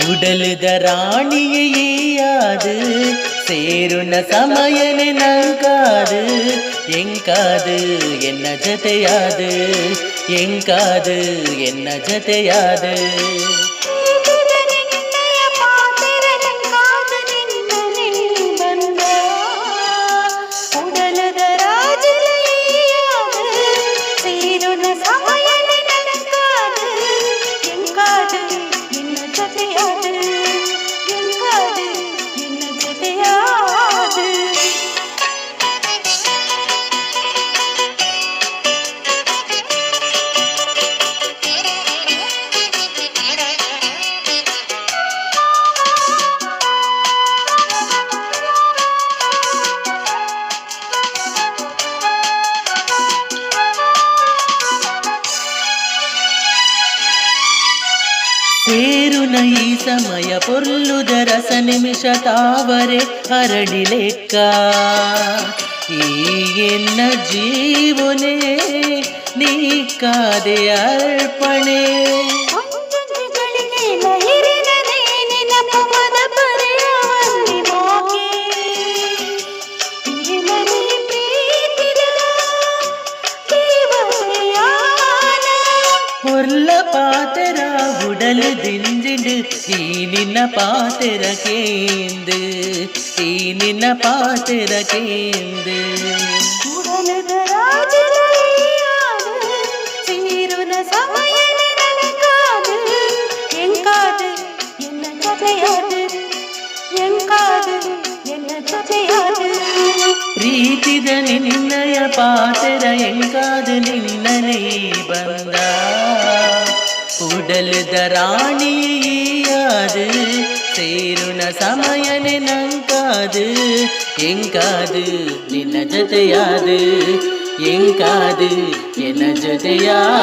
ಉಡಲದ ರಾಣಿಯೇಯಾದು ಸೇರುನ ಸಮಯನೆ ನಂಕಾದು ಎಂಕಾದು ಎನ್ನ ಜತೆಯಾದು ಎಂಕಾದು ಎನ್ನ ಜತೆಯಾದು ಸೇರುನ ಈ ಸಮಯ ಪೊರ್ಲುದ ರಸ ನಿಮಿಷ ತಾವರೆ ಹರಡಿ ಲೆಕ್ಕ ಈ ಎನ್ನ ಜೀವನೇ ನೀ ಕಾದೆ ಅರ್ಪಣೆ பொருள பாத்திர உடல் திஞ்சிண்டு நீ நின்ன பாத்திர கேந்து நீ நின்ன பாத்திர கேந்து சீருன சமயன நனக்காது எங்காது என்ன ஜதையாது எங்காது என்ன ஜதையாது ಪ್ರೀತಿದ ನಿನ್ನಯ ಪಾತೆರ ಎಂಕಾದು ನಿನ್ನನೇ ಬಂದ ಉಡಲದ ರಾಣಿಯಾದು ಸೇರುನ ಸಮಯನೆ ನಂಕಾದು ಎಂಕಾದು ನಿನ್ನ ಜೊತೆಯಾದು ಎಂಕಾದು ಎನ್ನ ಜೊತೆಯಾದು